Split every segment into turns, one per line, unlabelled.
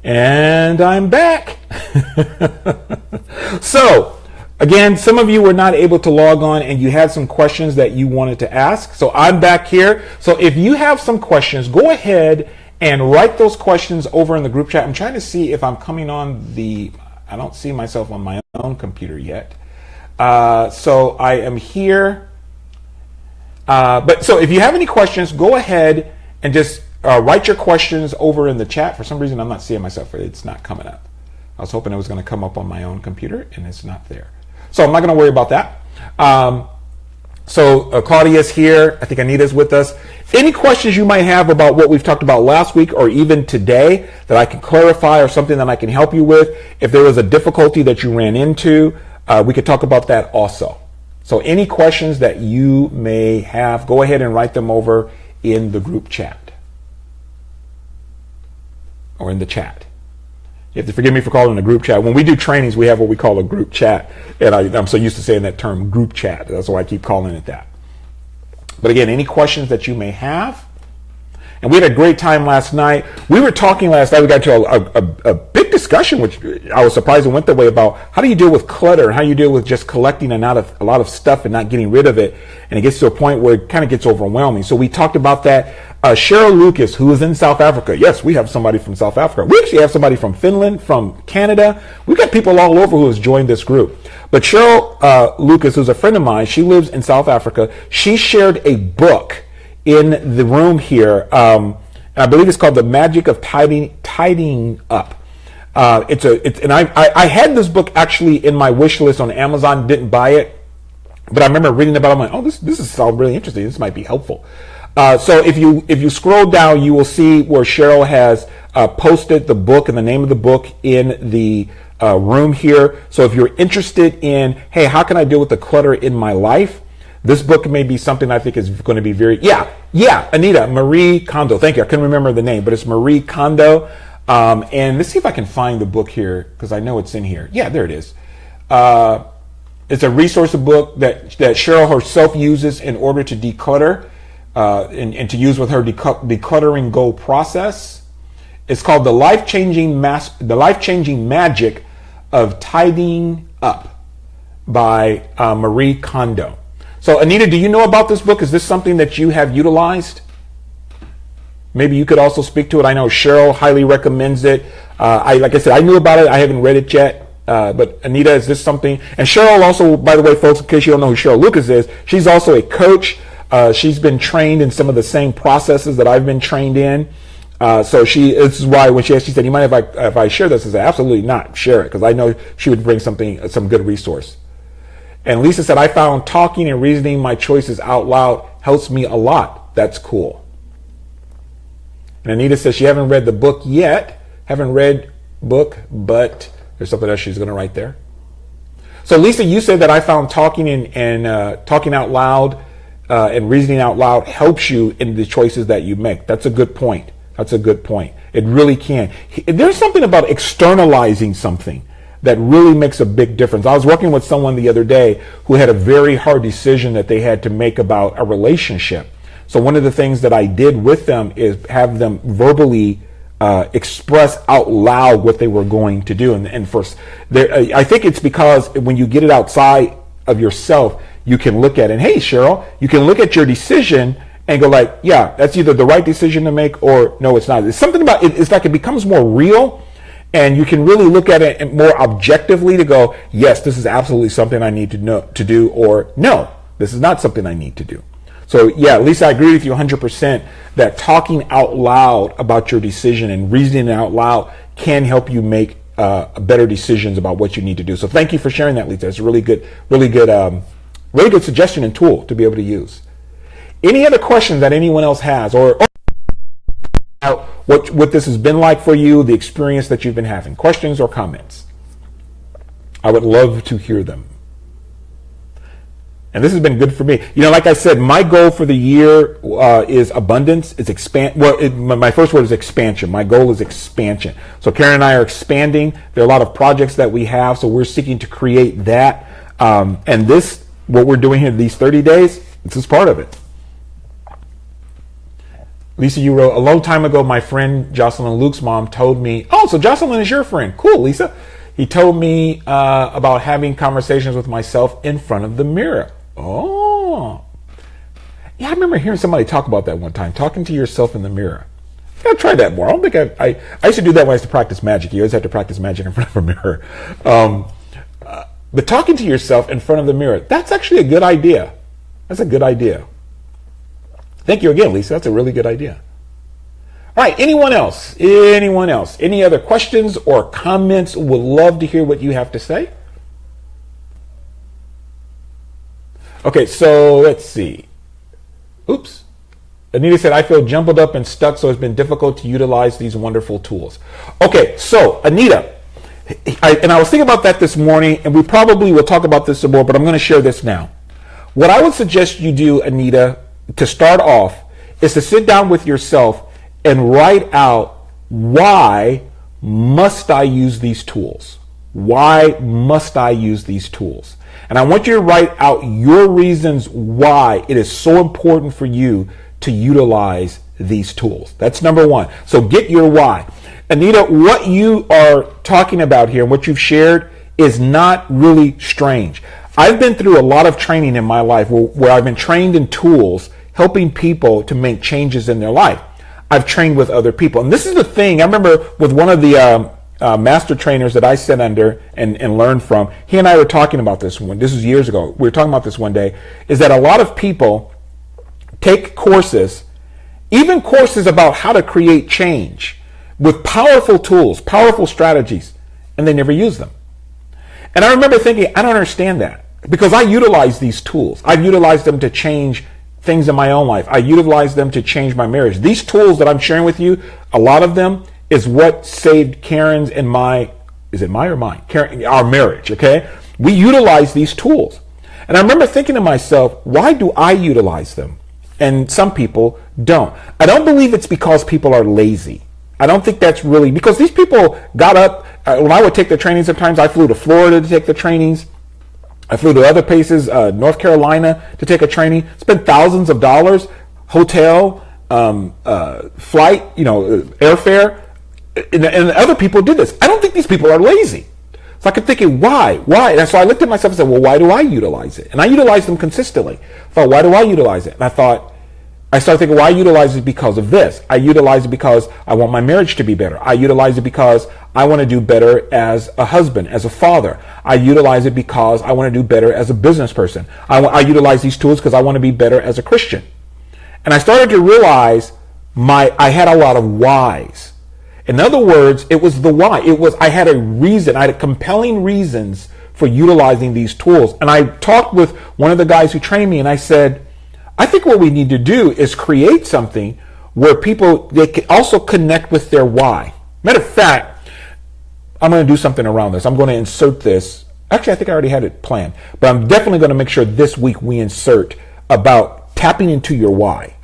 And I'm back. So, again, some of you were not able to log on and you had some questions that you wanted to ask. So I'm back here. So if you have some questions, go ahead and write those questions over in the group chat. I'm trying to see if I'm coming on I don't see myself on my own computer yet. So I am here. So if you have any questions, go ahead and just write your questions over in the chat. For some reason, I'm not seeing myself. It's not coming up. I was hoping it was going to come up on my own computer, and it's not there. So I'm not going to worry about that. Claudia's here. I think Anita's with us. Any questions you might have about what we've talked about last week or even today that I can clarify or something that I can help you with, if there was a difficulty that you ran into, we could talk about that also. So any questions that you may have, go ahead and write them over in the group chat. Or in the chat. You have to forgive me for calling it a group chat. When we do trainings, we have what we call a group chat. And I'm so used to saying that term, group chat. That's why I keep calling it that. But again, any questions that you may have. And we had a great time last night. We were talking last night. We got to a big discussion, which I was surprised it went that way, about how do you deal with clutter and how you deal with just collecting a lot of stuff and not getting rid of it. And it gets to a point where it kind of gets overwhelming. So we talked about that. Cheryl Lucas, who is in South Africa. Yes, we have somebody from South Africa. We actually have somebody from Finland, from Canada. We've got people all over who has joined this group. But Cheryl Lucas, who's a friend of mine, she lives in South Africa. She shared a book in the room here. I believe it's called The Magic of Tidying Up. I had this book actually in my wish list on Amazon, didn't buy it, but I remember reading about it. I'm like, oh, this is all really interesting. This might be helpful. So if you scroll down, you will see where Cheryl has posted the book and the name of the book in the room here. So if you're interested in, hey, how can I deal with the clutter in my life? This book may be something I think is going to be Anita, Marie Kondo. Thank you. I couldn't remember the name, but it's Marie Kondo. And let's see if I can find the book here, because I know it's in here. Yeah, there it is. It's a resource book that Cheryl herself uses in order to declutter and to use with her decluttering goal process. It's called The Life-Changing Magic of Tidying Up by Marie Kondo. So, Anita, do you know about this book? Is this something that you have utilized? Maybe you could also speak to it. I know Cheryl highly recommends it. Like I said, I knew about it. I haven't read it yet. But Anita, is this something? And Cheryl also, by the way, folks, in case you don't know who Cheryl Lucas is, she's also a coach. She's been trained in some of the same processes that I've been trained in. This is why when she said, you mind if I share this? I said, absolutely not. Share it, because I know she would bring some good resource. And Lisa said, I found talking and reasoning my choices out loud helps me a lot. That's cool. And Anita says she haven't read the book yet. Haven't read book, but there's something else she's going to write there. So Lisa, you said that I found talking and talking out loud and reasoning out loud helps you in the choices that you make. That's a good point. That's a good point. It really can. There's something about externalizing something that really makes a big difference. I was working with someone the other day who had a very hard decision that they had to make about a relationship. So one of the things that I did with them is have them verbally express out loud what they were going to do. And first, I think it's because when you get it outside of yourself, you can look at it. And hey, Cheryl, you can look at your decision and go like, yeah, that's either the right decision to make or no, it's not. It's something about it. It's like it becomes more real. And you can really look at it more objectively to go, yes, this is absolutely something I need to do, or no, this is not something I need to do. So yeah, Lisa, I agree with you 100% that talking out loud about your decision and reasoning out loud can help you make better decisions about what you need to do. So thank you for sharing that, Lisa. It's a really good suggestion and tool to be able to use. Any other questions that anyone else has, or what this has been like for you, the experience that you've been having? Questions or comments? I would love to hear them. And this has been good for me. You know, like I said, my goal for the year is abundance. It's my first word is expansion. My goal is expansion. So Karen and I are expanding. There are a lot of projects that we have, so we're seeking to create that. And what we're doing here these 30 days, this is part of it. Lisa, you wrote, a long time ago, my friend Jocelyn Luke's mom told me, oh, so Jocelyn is your friend. Cool, Lisa. He told me about having conversations with myself in front of the mirror. Oh. Yeah, I remember hearing somebody talk about that one time, talking to yourself in the mirror. I gotta try that more. I don't think I used to do that when I used to practice magic. You always have to practice magic in front of a mirror. But talking to yourself in front of the mirror, that's actually a good idea. That's a good idea. Thank you again, Lisa. That's a really good idea. All right, anyone else? Anyone else? Any other questions or comments? Would love to hear what you have to say. Okay, so let's see. Oops. Anita said, I feel jumbled up and stuck, so it's been difficult to utilize these wonderful tools. Okay, so Anita, I was thinking about that this morning, and we probably will talk about this some more, but I'm going to share this now. What I would suggest you do, Anita, to start off, is to sit down with yourself and write out, why must I use these tools? Why must I use these tools? And I want you to write out your reasons why it is so important for you to utilize these tools. That's number one. So get your why. Anita, what you are talking about here and what you've shared is not really strange. I've been through a lot of training in my life where I've been trained in tools helping people to make changes in their life. I've trained with other people. And this is the thing, I remember with one of the master trainers that I sat under and learned from, he and I were talking about this one. This was years ago. We were talking about this one day, is that a lot of people take courses, even courses about how to create change with powerful tools, powerful strategies, and they never use them. And I remember thinking, I don't understand that, because I utilize these tools. I've utilized them to change things in my own life. I utilize them to change my marriage. These tools that I'm sharing with you, a lot of them is what saved Karen's and my, is it my or mine? Karen, our marriage, okay? We utilize these tools. And I remember thinking to myself, why do I utilize them? And some people don't. I don't believe it's because people are lazy. I don't think that's really, because these people got up, when I would take the training sometimes, I flew to Florida to take the trainings. I flew to other places, North Carolina, to take a training, spent thousands of dollars, hotel, flight, airfare, and other people did this. I don't think these people are lazy. So I kept thinking, why? And so I looked at myself and said, well, why do I utilize it? And I utilize them consistently. I thought, why do I utilize it? And I started thinking, well, I utilize it because of this. I utilize it because I want my marriage to be better. I utilize it because I want to do better as a husband, as a father. I utilize it because I want to do better as a business person. I utilize these tools because I want to be better as a Christian. And I started to realize I had a lot of whys. In other words, it was the why. I had a reason. I had compelling reasons for utilizing these tools. And I talked with one of the guys who trained me, and I said, I think what we need to do is create something where they can also connect with their why. Matter of fact, I'm going to do something around this. I'm going to insert this. Actually, I think I already had it planned, but I'm definitely going to make sure this week we insert about tapping into your why.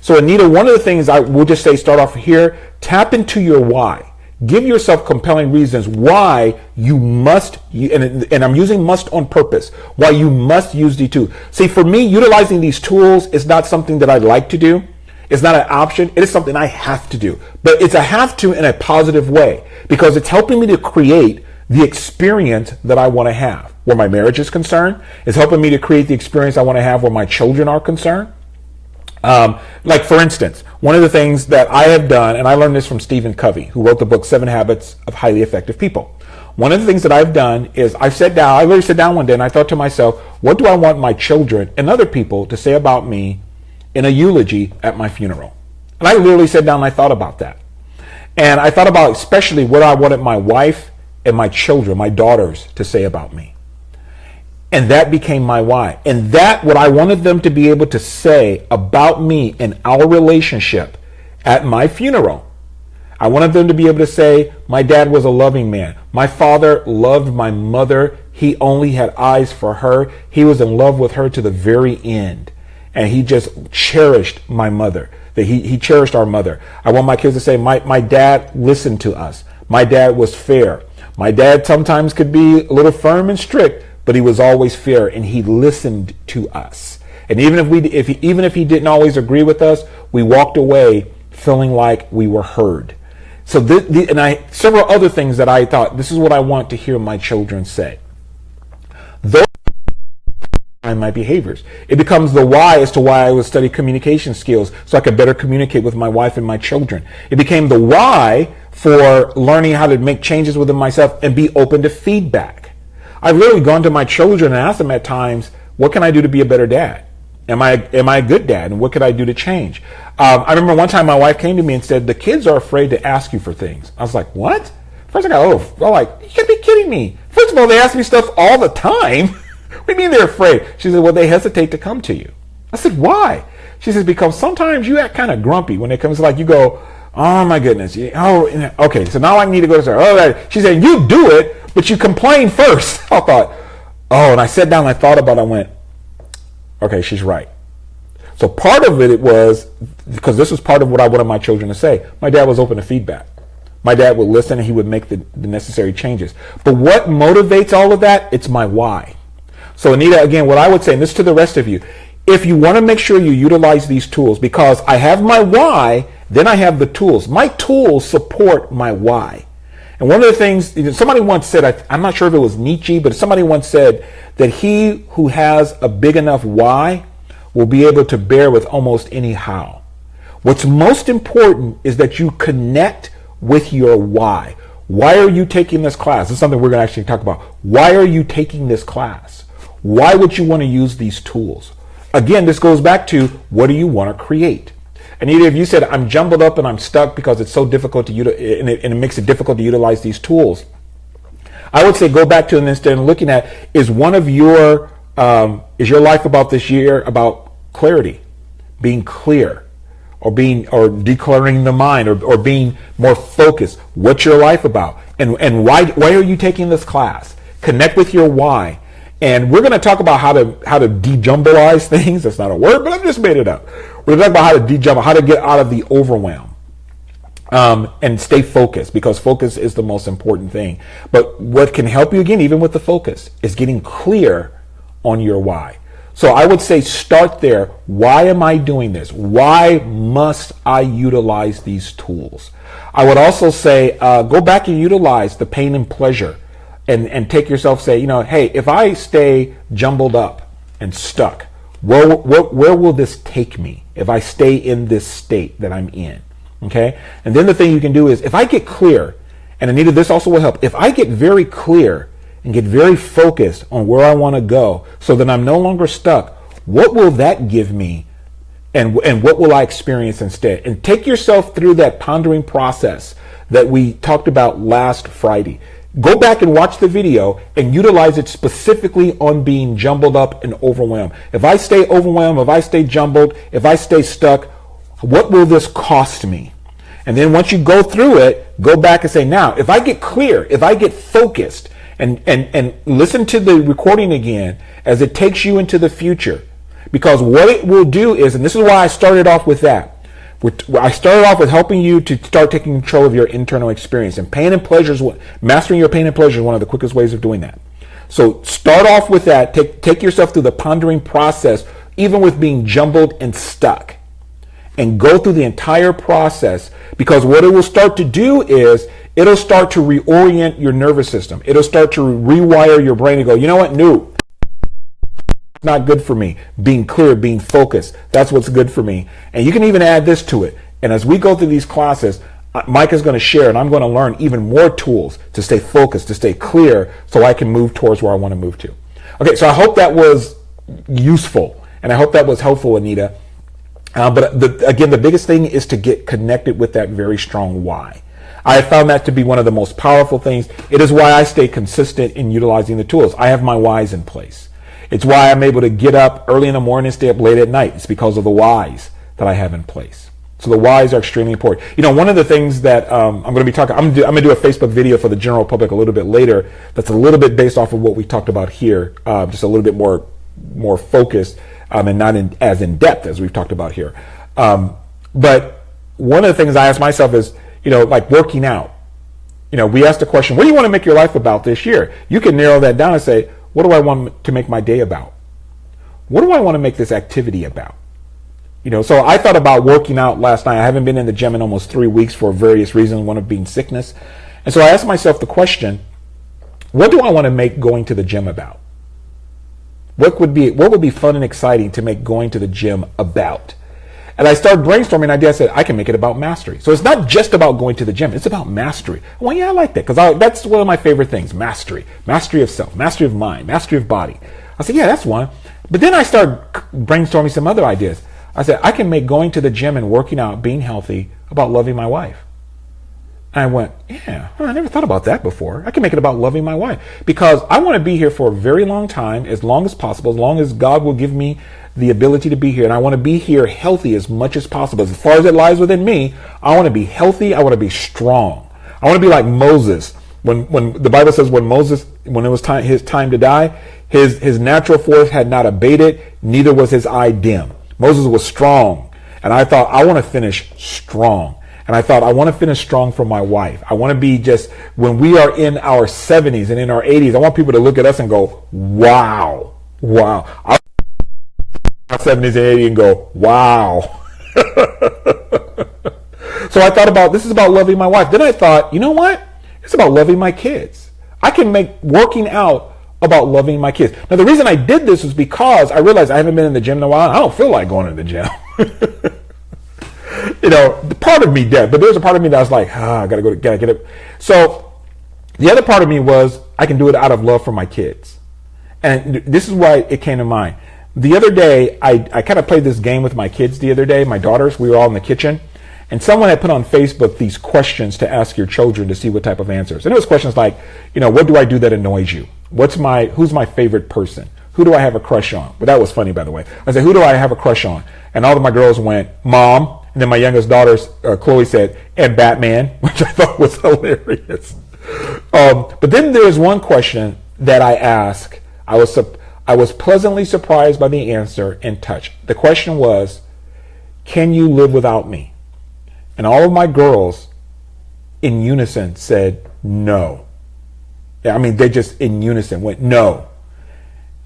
So Anita, one of the things I will just say, start off here, tap into your why. Give yourself compelling reasons why you must, and I'm using must on purpose, why you must use the tool. See, for me, utilizing these tools is not something that I like to do. It's not an option. It is something I have to do. But it's a have to in a positive way, because it's helping me to create the experience that I want to have where my marriage is concerned. It's helping me to create the experience I want to have where my children are concerned. Like, for instance, one of the things that I have done, and I learned this from Stephen Covey, who wrote the book 7 Habits of Highly Effective People. One of the things that I've done is I literally sat down one day and I thought to myself, what do I want my children and other people to say about me in a eulogy at my funeral? And I literally sat down and I thought about that. And I thought about especially what I wanted my wife and my children, my daughters, to say about me. And that became my why. And that, what I wanted them to be able to say about me and our relationship at my funeral. I wanted them to be able to say, my dad was a loving man. My father loved my mother. He only had eyes for her. He was in love with her to the very end. And he just cherished my mother. He cherished our mother. I want my kids to say, my dad listened to us. My dad was fair. My dad sometimes could be a little firm and strict, but he was always fair, and he listened to us. And even if he didn't always agree with us, we walked away feeling like we were heard. So several other things that I thought, this is what I want to hear my children say. Those are my behaviors. It becomes the why as to why I would study communication skills, so I could better communicate with my wife and my children. It became the why for learning how to make changes within myself and be open to feedback. I've literally gone to my children and asked them at times, what can I do to be a better dad? Am I a good dad? And what could I do to change? I remember one time my wife came to me and said, the kids are afraid to ask you for things. I was like, what? First I got, like, you can't be kidding me. First of all, they ask me stuff all the time. What do you mean they're afraid? She said, well, they hesitate to come to you. I said, why? She says, because sometimes you act kind of grumpy when it comes to, like, you go, oh my goodness. Oh, okay. So now I need to go to her. Oh, right. She said, you do it, but you complain first. I thought, oh, and I sat down and I thought about it. I went, okay, she's right. So part of it was, because this was part of what I wanted my children to say, my dad was open to feedback. My dad would listen and he would make the necessary changes. But what motivates all of that? It's my why. So Anita, again, what I would say, and this to the rest of you, if you want to make sure you utilize these tools, because I have my why, then I have the tools. My tools support my why. And one of the things, somebody once said, I'm not sure if it was Nietzsche, but somebody once said that he who has a big enough why will be able to bear with almost any how. What's most important is that you connect with your why. Why are you taking this class? This is something we're going to actually talk about. Why are you taking this class? Why would you want to use these tools? Again, this goes back to, what do you want to create? And either if you said, I'm jumbled up and I'm stuck because it's so difficult to and it makes it difficult to utilize these tools, I would say go back to instead of looking at, is your life about this year about clarity, being clear, or decluttering the mind, or being more focused? What's your life about? And why are you taking this class? Connect with your why. And we're going to talk about how to dejumbleize things. That's not a word, but I've just made it up. We're going to talk about how to dejumble, how to get out of the overwhelm, and stay focused, because focus is the most important thing. But what can help you, again, even with the focus, is getting clear on your why. So I would say start there. Why am I doing this? Why must I utilize these tools? I would also say go back and utilize the pain and pleasure. And take yourself, say, hey, if I stay jumbled up and stuck, where will this take me if I stay in this state that I'm in? Okay? And then the thing you can do is, if I get clear, and Anita, this also will help, if I get very clear and get very focused on where I want to go so that I'm no longer stuck, what will that give me? And what will I experience instead? And take yourself through that pondering process that we talked about last Friday. Go back and watch the video and utilize it specifically on being jumbled up and overwhelmed. If I stay overwhelmed, if I stay jumbled, if I stay stuck, what will this cost me? And then once you go through it, go back and say, now, if I get clear, if I get focused, and listen to the recording again as it takes you into the future. Because what it will do is, and this is why I started off with that, I started off with helping you to start taking control of your internal experience. And pain and pleasure mastering your pain and pleasure is one of the quickest ways of doing that. So start off with that. Take yourself through the pondering process, even with being jumbled and stuck. And go through the entire process, because what it will start to do is it'll start to reorient your nervous system. It'll start to rewire your brain and go, you know what? No. Not good for me. Being clear, being focused, that's what's good for me. And you can even add this to it. And as we go through these classes, Mike is going to share, and I'm going to learn even more tools to stay focused, to stay clear, so I can move towards where I want to move to. Okay, so I hope that was useful, and I hope that was helpful, Anita. But again, the biggest thing is to get connected with that very strong why. I have found that to be one of the most powerful things. It is why I stay consistent in utilizing the tools. I have my whys in place. It's why I'm able to get up early in the morning and stay up late at night. It's because of the whys that I have in place. So the whys are extremely important. One of the things that I'm going to be talking, I'm going to do a Facebook video for the general public a little bit later that's a little bit based off of what we talked about here, just a little bit more focused and not as in depth as we've talked about here. But one of the things I ask myself is, like working out. We asked the question, what do you want to make your life about this year? You can narrow that down and say, what do I want to make my day about? What do I want to make this activity about? So I thought about working out last night. I haven't been in the gym in almost 3 weeks for various reasons, one of being sickness. And so I asked myself the question, what do I want to make going to the gym about? What would be fun and exciting to make going to the gym about? And I started brainstorming ideas. I said, I can make it about mastery. So it's not just about going to the gym. It's about mastery. Well, yeah, I like that because that's one of my favorite things, mastery. Mastery of self, mastery of mind, mastery of body. I said, yeah, that's one. But then I started brainstorming some other ideas. I said, I can make going to the gym and working out, being healthy, about loving my wife. And I went, yeah, I never thought about that before. I can make it about loving my wife because I want to be here for a very long time, as long as possible, as long as God will give me the ability to be here. And I want to be here healthy as much as possible. As far as it lies within me, I want to be healthy. I want to be strong. I want to be like Moses. When the Bible says when it was his time to die, his natural force had not abated, neither was his eye dim. Moses was strong. And I thought, I want to finish strong. And I thought, I want to finish strong for my wife. I want to be just, when we are in our 70s and in our 80s, I want people to look at us and go, wow. I 70s and 80s and go, wow. So I thought this is about loving my wife. Then I thought, you know what? It's about loving my kids. I can make working out about loving my kids. Now, the reason I did this was because I realized I haven't been in the gym in a while. I don't feel like going to the gym. The part of me did, but there's a part of me that was like, I gotta get it. So the other part of me was, I can do it out of love for my kids. And this is why it came to mind. The other day, I kind of played this game with my kids the other day, my daughters. We were all in the kitchen. And someone had put on Facebook these questions to ask your children to see what type of answers. And it was questions like, what do I do that annoys you? Who's my favorite person? Who do I have a crush on? But that was funny, by the way. I said, who do I have a crush on? And all of my girls went, Mom. And then my youngest daughter, Chloe, said, and Batman, which I thought was hilarious. But then there's one question that I asked. I was pleasantly surprised by the answer and touched. The question was, can you live without me? And all of my girls in unison said no. They just in unison went no.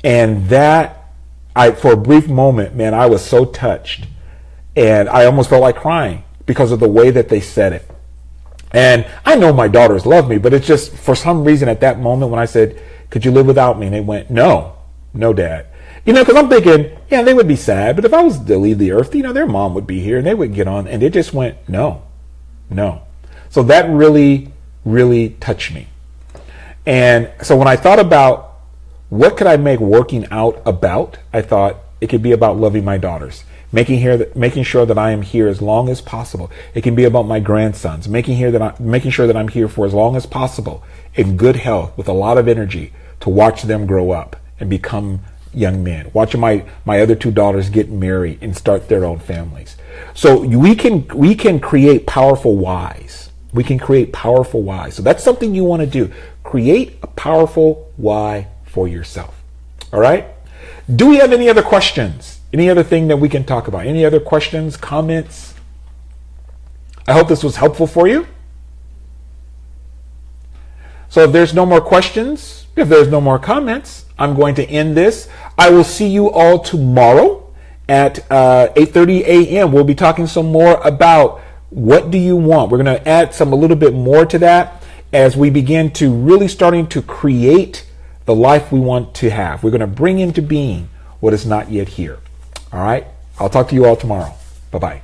And for a brief moment, man, I was so touched. And I almost felt like crying because of the way that they said it. And I know my daughters love me, but it's just for some reason at that moment when I said, could you live without me? And they went, no, Dad. Because I'm thinking, yeah, they would be sad. But if I was to leave the earth, their mom would be here and they would get on. And they just went, no. So that really, really touched me. And so when I thought about what could I make working out about, I thought it could be about loving my daughters. Making sure that I am here as long as possible. It can be about my grandsons. Making sure that I'm here for as long as possible in good health with a lot of energy to watch them grow up and become young men. Watching my other two daughters get married and start their own families. So we can create powerful whys. We can create powerful whys. So that's something you want to do. Create a powerful why for yourself. All right? Do we have any other questions? Any other thing that we can talk about? Any other questions, comments? I hope this was helpful for you. So if there's no more questions, if there's no more comments, I'm going to end this. I will see you all tomorrow at 8:30 a.m. We'll be talking some more about what do you want. We're going to add a little bit more to that as we begin to really starting to create the life we want to have. We're going to bring into being what is not yet here. All right. I'll talk to you all tomorrow. Bye-bye.